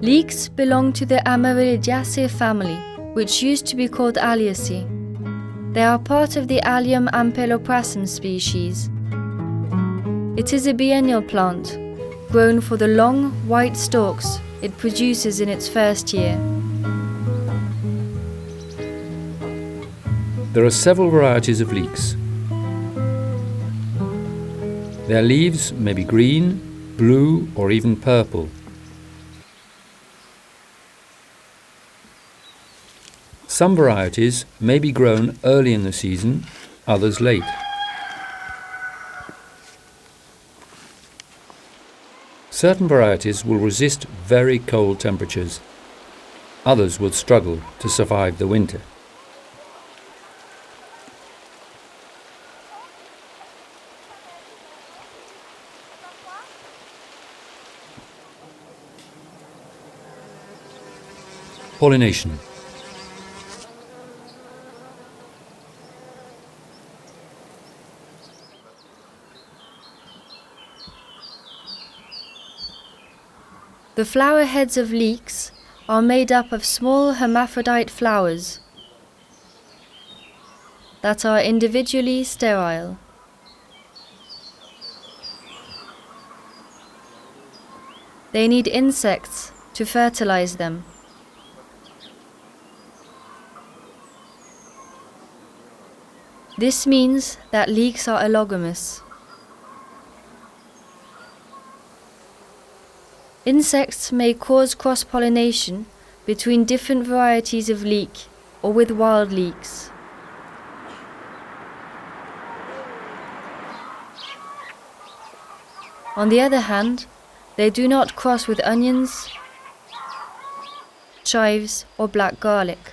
Leeks belong to the Amaryllidaceae family, which used to be called Alliaceae. They are part of the Allium ampeloprasum species. It is a biennial plant, grown for the long, white stalks it produces in its first year. There are several varieties of leeks. Their leaves may be green, blue, or even purple. Some varieties may be grown early in the season, others late. Certain varieties will resist very cold temperatures. Others will struggle to survive the winter. Pollination. The flower heads of leeks are made up of small hermaphrodite flowers that are individually sterile. They need insects to fertilize them. This means that leeks are allogamous. Insects may cause cross-pollination between different varieties of leek or with wild leeks. On the other hand, they do not cross with onions, chives, or black garlic.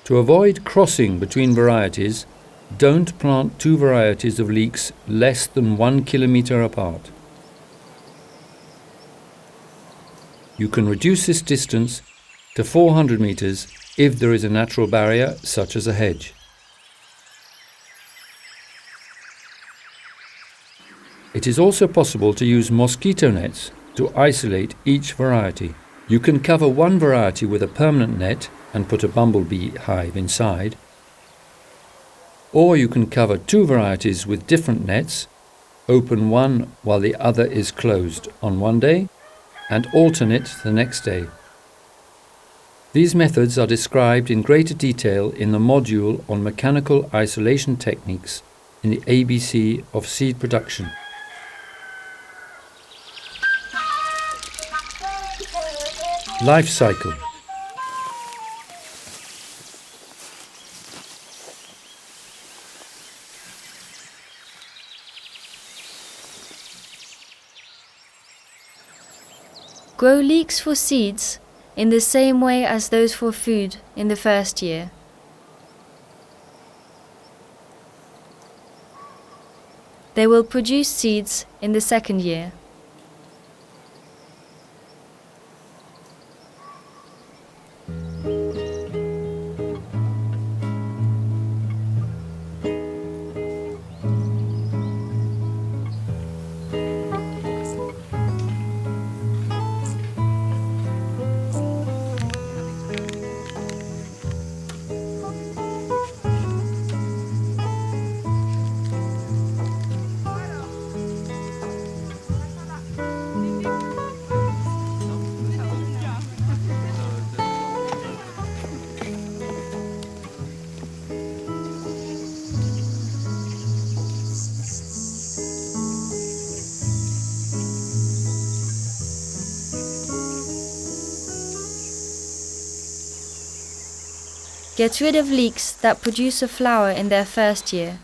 To avoid crossing between varieties, don't plant two varieties of leeks less than 1 kilometre apart. You can reduce this distance to 400 metres if there is a natural barrier such as a hedge. It is also possible to use mosquito nets to isolate each variety. You can cover one variety with a permanent net and put a bumblebee hive inside, or you can cover two varieties with different nets, open one while the other is closed on one day, and alternate the next day. These methods are described in greater detail in the module on mechanical isolation techniques in the ABC of seed production. Life cycle. Grow leeks for seeds in the same way as those for food in the first year. They will produce seeds in the second year. Get rid of leeks that produce a flower in their first year.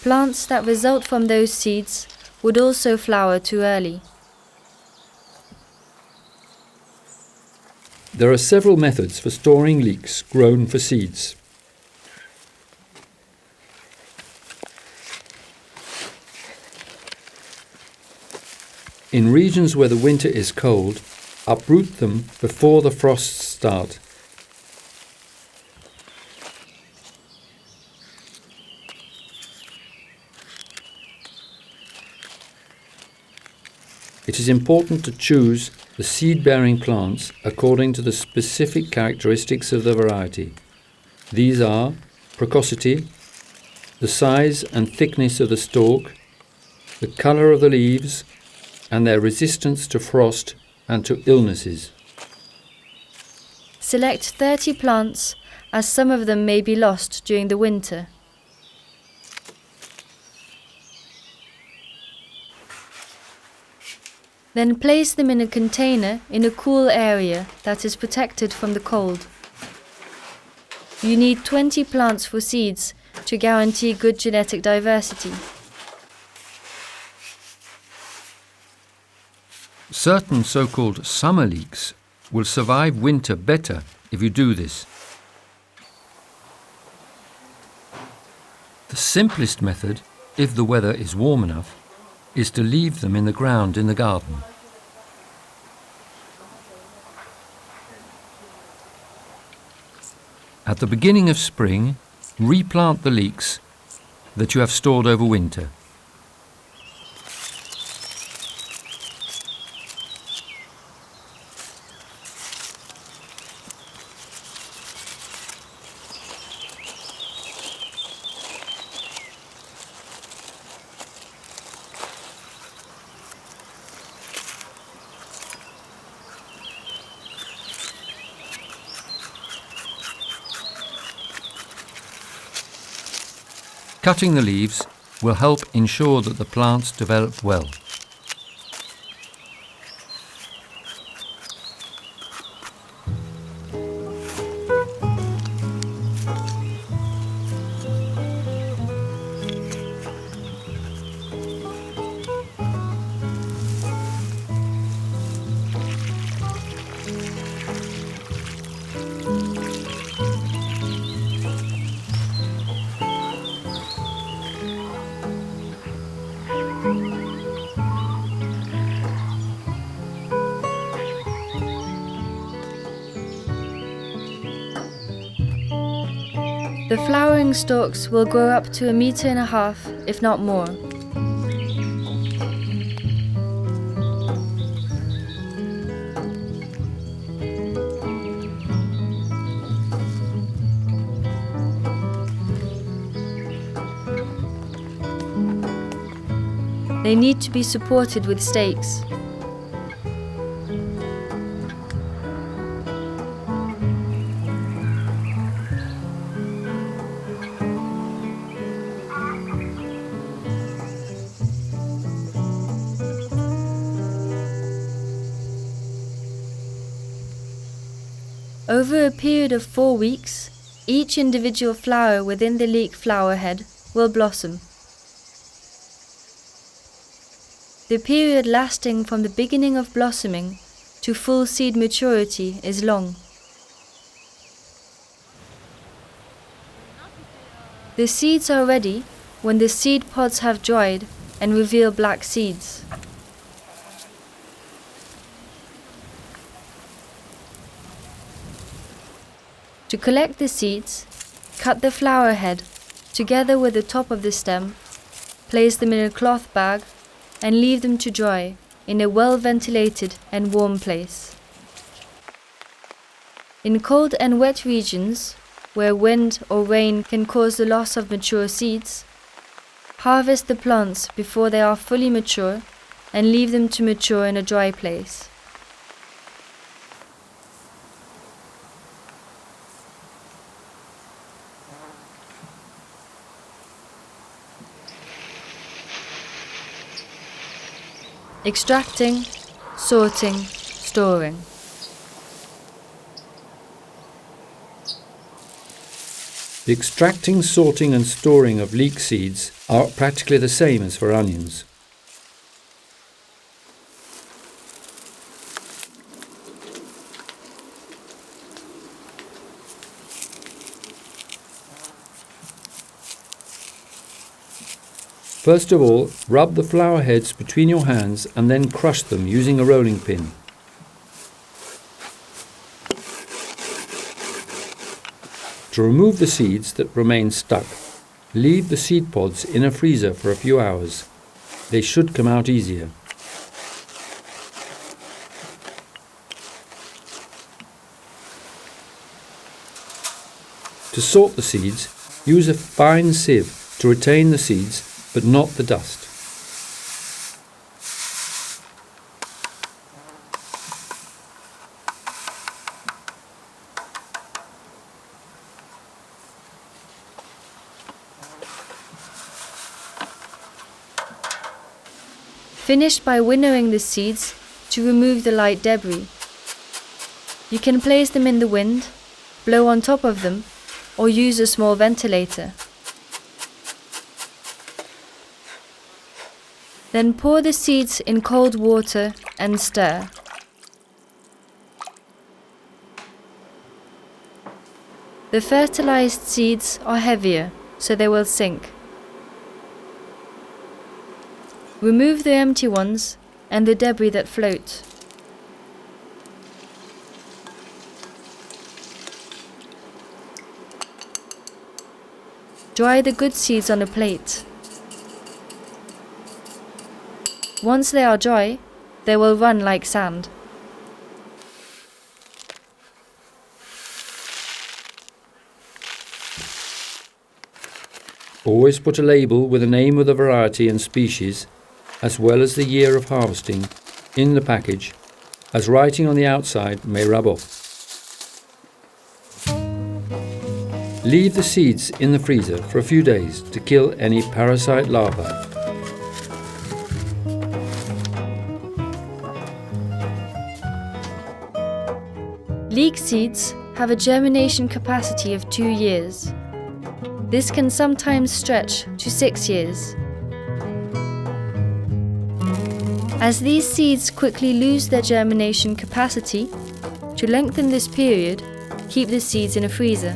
Plants that result from those seeds would also flower too early. There are several methods for storing leeks grown for seeds. In regions where the winter is cold, uproot them before the frosts start. It is important to choose the seed-bearing plants according to the specific characteristics of the variety. These are precocity, the size and thickness of the stalk, the colour of the leaves, and their resistance to frost and to illnesses. Select 30 plants, as some of them may be lost during the winter. Then place them in a container in a cool area that is protected from the cold. You need 20 plants for seeds to guarantee good genetic diversity. Certain so-called summer leeks will survive winter better if you do this. The simplest method, if the weather is warm enough, is to leave them in the ground in the garden. At the beginning of spring, replant the leeks that you have stored over winter. Cutting the leaves will help ensure that the plants develop well. The flowering stalks will grow up to 1.5 meters, if not more. They need to be supported with stakes. Over a period of 4 weeks, each individual flower within the leek flower head will blossom. The period lasting from the beginning of blossoming to full seed maturity is long. The seeds are ready when the seed pods have dried and reveal black seeds. To collect the seeds, cut the flower head together with the top of the stem, place them in a cloth bag and leave them to dry in a well-ventilated and warm place. In cold and wet regions, where wind or rain can cause the loss of mature seeds, harvest the plants before they are fully mature and leave them to mature in a dry place. Extracting, sorting, storing. The extracting, sorting and storing of leek seeds are practically the same as for onions. First of all, rub the flower heads between your hands and then crush them using a rolling pin. To remove the seeds that remain stuck, leave the seed pods in a freezer for a few hours. They should come out easier. To sort the seeds, use a fine sieve to retain the seeds but not the dust. Finish by winnowing the seeds to remove the light debris. You can place them in the wind, blow on top of them, or use a small ventilator. Then pour the seeds in cold water and stir. The fertilized seeds are heavier, so they will sink. Remove the empty ones and the debris that float. Dry the good seeds on a plate. Once they are dry, they will run like sand. Always put a label with the name of the variety and species, as well as the year of harvesting, in the package, as writing on the outside may rub off. Leave the seeds in the freezer for a few days to kill any parasite larvae. Leek seeds have a germination capacity of 2 years. This can sometimes stretch to 6 years. As these seeds quickly lose their germination capacity, to lengthen this period, keep the seeds in a freezer.